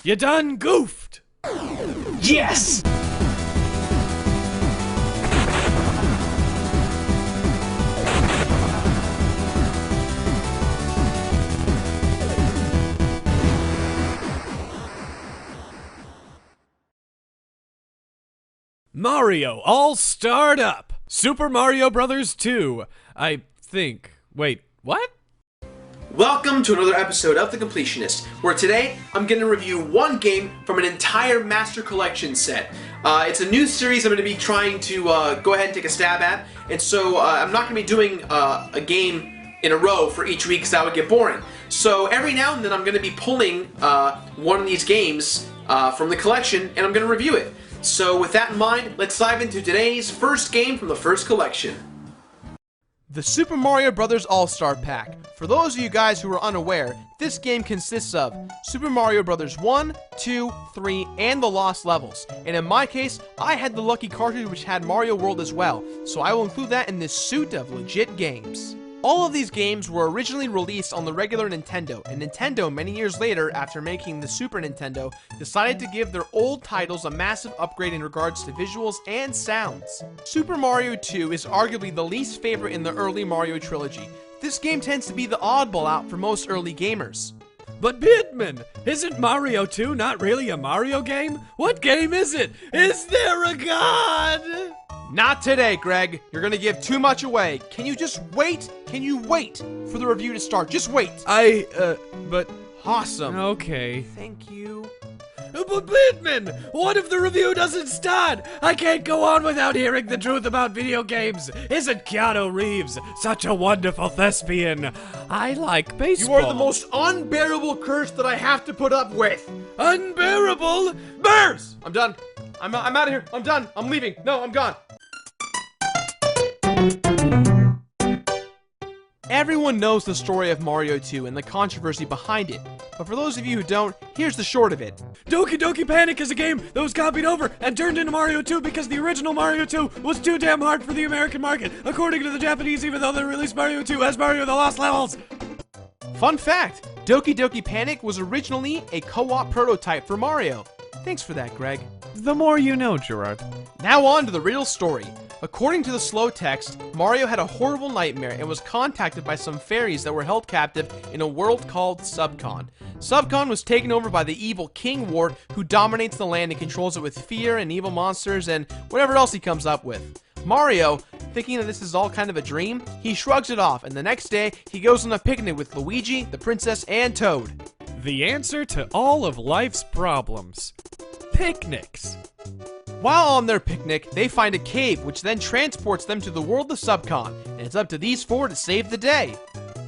You done goofed! Yes! Mario, all starred up! Super Mario Bros. 2, I think. Wait, what? Welcome to another episode of The Completionist, where today I'm going to review one game from an entire Master Collection set. It's a new series I'm going to be trying to go ahead and take a stab at, and so I'm not going to be doing a game in a row for each week because that would get boring. So every now and then I'm going to be pulling one of these games from the collection and I'm going to review it. So with that in mind, let's dive into today's first game from the first collection. The Super Mario Bros. All-Star Pack. For those of you guys who are unaware, this game consists of Super Mario Bros. 1, 2, 3, and the Lost Levels. And in my case, I had the lucky cartridge which had Mario World as well, so I will include that in this suite of legit games. All of these games were originally released on the regular Nintendo, and Nintendo, many years later, after making the Super Nintendo, decided to give their old titles a massive upgrade in regards to visuals and sounds. Super Mario 2 is arguably the least favorite in the early Mario trilogy. This game tends to be the oddball out for most early gamers. But Bidman, isn't Mario 2 not really a Mario game? What game is it? Is there a god? Not today, Greg. You're gonna give too much away. Can you just wait? Can you wait for the review to start? Just wait. But... Awesome. Okay. Thank you. But Bidman, what if the review doesn't start? I can't go on without hearing the truth about video games. Isn't Keanu Reeves such a wonderful thespian? I like baseball. You are the most unbearable curse that I have to put up with. Unbearable? Bears! I'm done. I'm out of here. I'm done. I'm leaving. No, I'm gone. Everyone knows the story of Mario 2 and the controversy behind it, but for those of you who don't, here's the short of it. Doki Doki Panic is a game that was copied over and turned into Mario 2 because the original Mario 2 was too damn hard for the American market, according to the Japanese, even though they released Mario 2 as Mario the Lost Levels. Fun fact, Doki Doki Panic was originally a co-op prototype for Mario. Thanks for that, Greg. The more you know, Gerard. Now on to the real story. According to the slow text, Mario had a horrible nightmare and was contacted by some fairies that were held captive in a world called Subcon. Subcon was taken over by the evil King Wart, who dominates the land and controls it with fear and evil monsters and whatever else he comes up with. Mario, thinking that this is all kind of a dream, he shrugs it off, and the next day, he goes on a picnic with Luigi, the princess, and Toad. The answer to all of life's problems. Picnics. While on their picnic, they find a cave, which then transports them to the world of Subcon, and it's up to these four to save the day.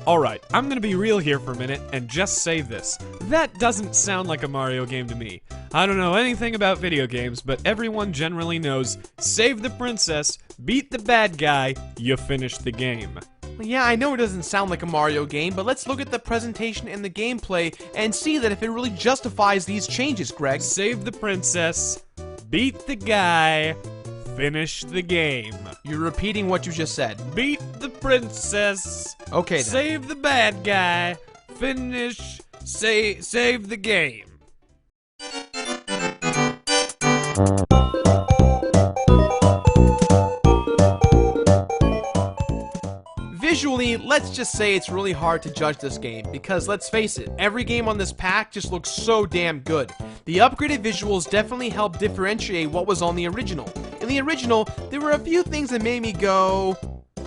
Alright, I'm gonna be real here for a minute and just say this. That doesn't sound like a Mario game to me. I don't know anything about video games, but everyone generally knows save the princess, beat the bad guy, you finish the game. Yeah, I know it doesn't sound like a Mario game, but let's look at the presentation and the gameplay and see that if it really justifies these changes, Greg. Save the princess, beat the guy, finish the game. You're repeating what you just said. Beat the princess. Okay then. Save the bad guy, finish, save the game. Visually, let's just say it's really hard to judge this game, because let's face it, every game on this pack just looks so damn good. The upgraded visuals definitely help differentiate what was on the original. In the original, there were a few things that made me go,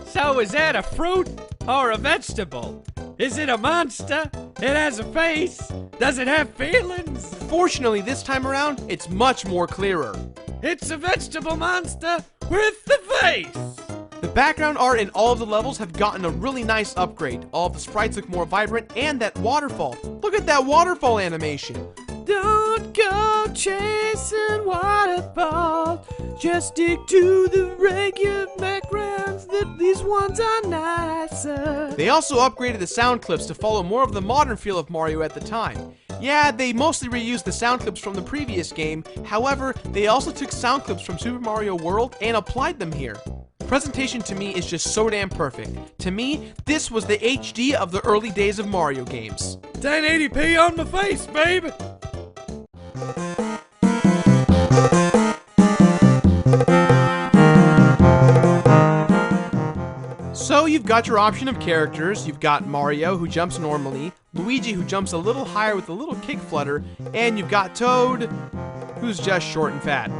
so is that a fruit or a vegetable? Is it a monster? It has a face? Does it have feelings? Fortunately, this time around, it's much more clearer. It's a vegetable monster with the face! The background art in all of the levels have gotten a really nice upgrade. All of the sprites look more vibrant, and that waterfall. Look at that waterfall animation. Don't go chasing waterfalls. Just stick to the regular backgrounds. These ones are nicer. They also upgraded the sound clips to follow more of the modern feel of Mario at the time. Yeah, they mostly reused the sound clips from the previous game. However, they also took sound clips from Super Mario World and applied them here. Presentation to me is just so damn perfect. To me, this was the HD of the early days of Mario games. 1080p on my face, baby! So you've got your option of characters. You've got Mario, who jumps normally, Luigi, who jumps a little higher with a little kick flutter, and you've got Toad, who's just short and fat.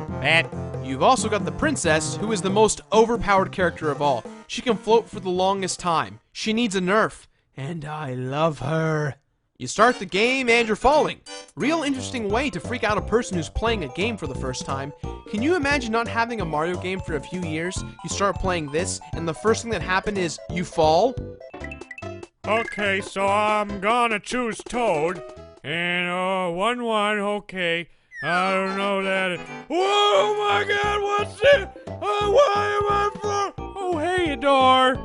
You've also got the princess, who is the most overpowered character of all. She can float for the longest time. She needs a nerf, and I love her. You start the game and you're falling. Real interesting way to freak out a person who's playing a game for the first time. Can you imagine not having a Mario game for a few years? You start playing this, and the first thing that happened is you fall? Okay, so I'm gonna choose Toad. And 1-1, okay. I don't know that. Oh my god, what's this? Why am I from? Oh, hey, Adar.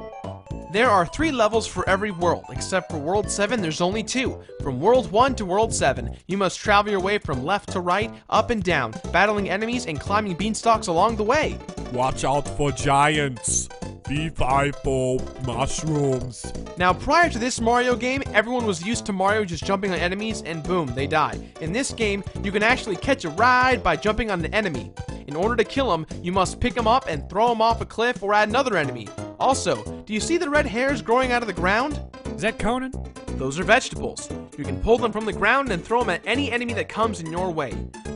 There are 3 levels for every world, except for World 7 there's only 2. From World 1 to World 7, you must travel your way from left to right, up and down, battling enemies and climbing beanstalks along the way. Watch out for giants. Be mindful, mushrooms. Now, prior to this Mario game, everyone was used to Mario just jumping on enemies and boom, they die. In this game, you can actually catch a ride by jumping on an enemy. In order to kill him, you must pick him up and throw him off a cliff or at another enemy. Also, do you see the red hairs growing out of the ground? Is that Conan? Those are vegetables. You can pull them from the ground and throw them at any enemy that comes in your way.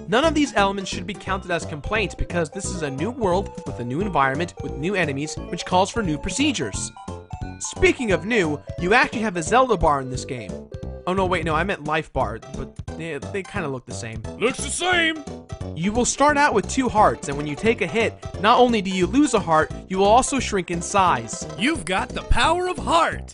None of these elements should be counted as complaints because this is a new world with a new environment with new enemies, which calls for new procedures. Speaking of new, you actually have a Zelda bar in this game. Oh no, wait, no, I meant life bar, but they kind of look the same. Looks the same! You will start out with 2 hearts, and when you take a hit, not only do you lose a heart, you will also shrink in size. You've got the power of heart!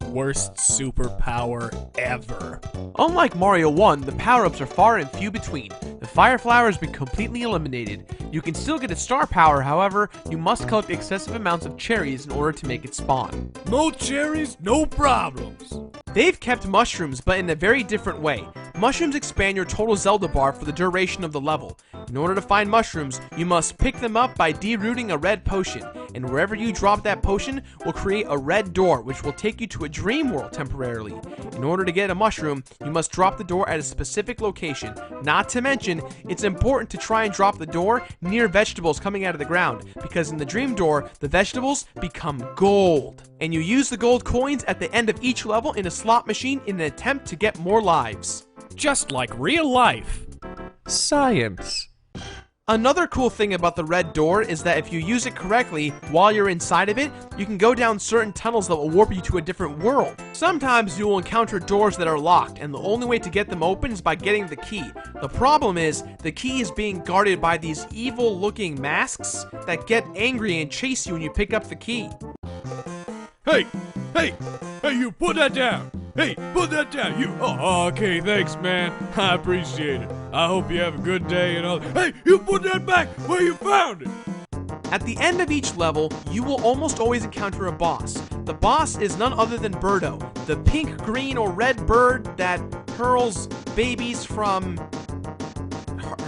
Worst superpower ever. Unlike Mario 1, the power-ups are far and few between. The fire flower has been completely eliminated. You can still get its star power, however, you must collect excessive amounts of cherries in order to make it spawn. No cherries, no problems. They've kept mushrooms, but in a very different way. Mushrooms expand your total Zelda bar for the duration of the level. In order to find mushrooms, you must pick them up by derooting a red potion, and wherever you drop that potion will create a red door, which will take you to a dream world temporarily. In order to get a mushroom, you must drop the door at a specific location. Not to mention, it's important to try and drop the door near vegetables coming out of the ground, because in the dream door, the vegetables become gold. And you use the gold coins at the end of each level in a slot machine in an attempt to get more lives. Just like real life. Science. Another cool thing about the red door is that if you use it correctly while you're inside of it, you can go down certain tunnels that will warp you to a different world. Sometimes you will encounter doors that are locked, and the only way to get them open is by getting the key. The problem is, the key is being guarded by these evil-looking masks that get angry and chase you when you pick up the key. Hey, you put that down. Hey, put that down, you. Oh, okay, thanks, man. I appreciate it. I hope you have a good day and all. Hey, you put that back where you found it. At the end of each level, you will almost always encounter a boss. The boss is none other than Birdo, the pink, green, or red bird that hurls babies from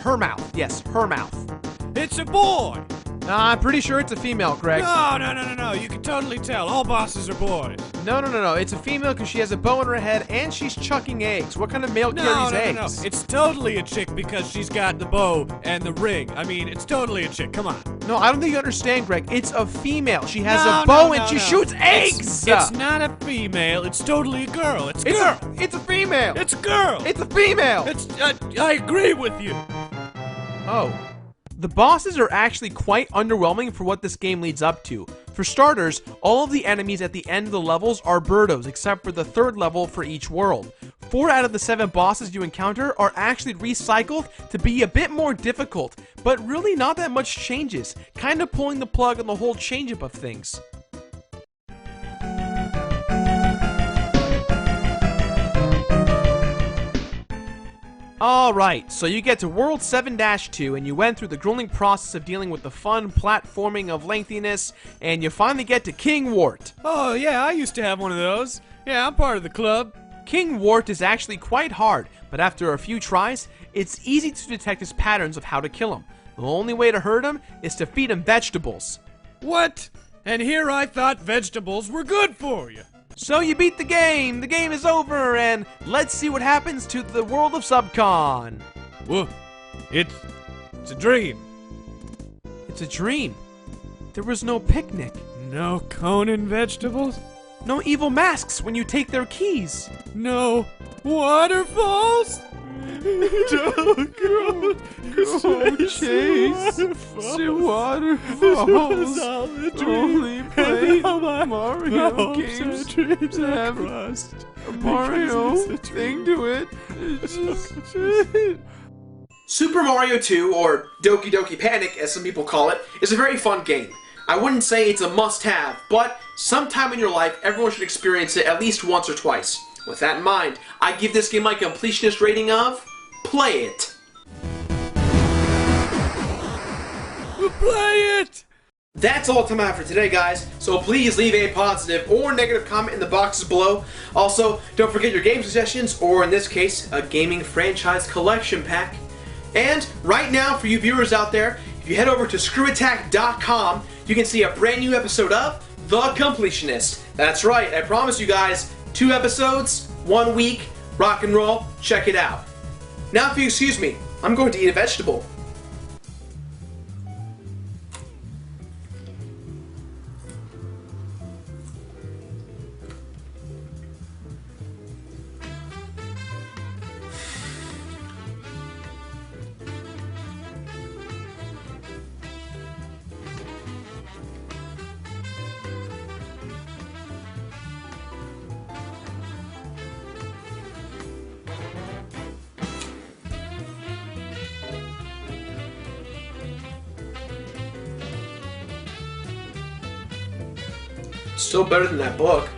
her mouth. Yes, her mouth. It's a boy. I'm pretty sure it's a female, Greg. No. You can totally tell. All bosses are boys. No. It's a female because she has a bow in her head and she's chucking eggs. What kind of male carries eggs? No. It's totally a chick because she's got the bow and the ring. I mean, it's totally a chick. Come on. No, I don't think you understand, Greg. It's a female. She has a bow and she shoots eggs. It's not a female. It's totally a girl. It's a girl. It's a female. It's a girl. It's a female. I agree with you. Oh. The bosses are actually quite underwhelming for what this game leads up to. For starters, all of the enemies at the end of the levels are Birdos, except for the 3rd level for each world. 4 out of the 7 bosses you encounter are actually recycled to be a bit more difficult, but really not that much changes, kind of pulling the plug on the whole change-up of things. Alright, so you get to World 7-2 and you went through the grueling process of dealing with the fun platforming of lengthiness, and you finally get to King Wart. Oh yeah, I used to have one of those. Yeah, I'm part of the club. King Wart is actually quite hard, but after a few tries, it's easy to detect his patterns of how to kill him. The only way to hurt him is to feed him vegetables. What? And here I thought vegetables were good for you. So you beat the game is over, and let's see what happens to the world of Subcon. Whoa. It's a dream. It's a dream. There was no picnic. No Conan vegetables. No evil masks when you take their keys. No waterfalls. Don't go chase the waterfalls. Only play Mario games that have a Mario thing to it. Super Mario 2, or Doki Doki Panic as some people call it, is a very fun game. I wouldn't say it's a must-have, but sometime in your life, everyone should experience it at least once or twice. With that in mind, I give this game my completionist rating of play it. Play it! That's all the time I have for today, guys, so please leave a positive or negative comment in the boxes below. Also, don't forget your game suggestions, or in this case, a gaming franchise collection pack. And right now, for you viewers out there, if you head over to screwattack.com, you can see a brand new episode of The Completionist. That's right, I promise you guys, 2 episodes, 1 week, rock and roll, check it out. Now if you excuse me, I'm going to eat a vegetable. Still better than that book.